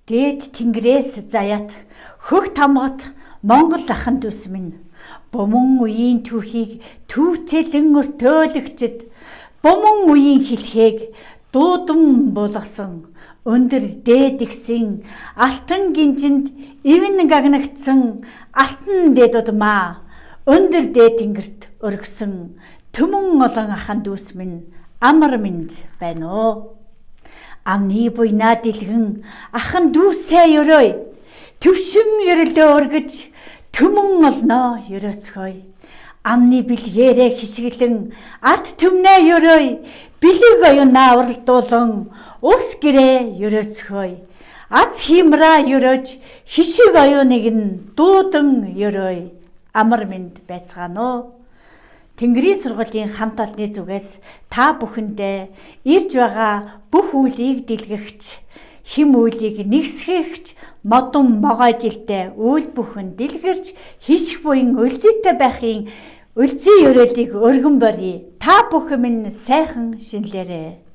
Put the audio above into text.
Дээд тэнгэрээс заяат хөх тамгат Монгол ахын дүүс минь бомон үеийн түүхийг төвчэлэн өртөөлөгчд бомон үеийн хэлхийг дуудан болгосон өндөр дээд гисэн алтан гинжинд ивэн гагнагдсан алтан дээд удмаа өндөр дээд тэнгэрт өргсөн төмөн олон ахын дүүс минь амар минь байна уу. Амны буйнаа дэлгэн ахын дүүсээ өрөөй төвшин ёрлөө өргөж төмөн олноо ёрөөцгөөй. Амны бэлгээрээ хишгэлэн арт төмнөө ёрөөй бэлэг оюунаа уралдуулан улс гэрээ ёрөөцгөөй. Аз химраа ёрөөж хишиг оюуныг нь дуудан ёрөөй. Амар минь байцгаана уу. Тэнгэрийн сургуулийн хамт олонны зүгээс та бүхэндээ ирж байгаа бүх үйлийг дэлгэгч, хэм үйлийг нэгсгэгч, модон могой жилдээ үйл бүхэн дэлгэрч хишг буян өлзийтэй байхын өлзий ёроолыг өргөн борье. Та бүхэн минь сайхан шинлээрээ.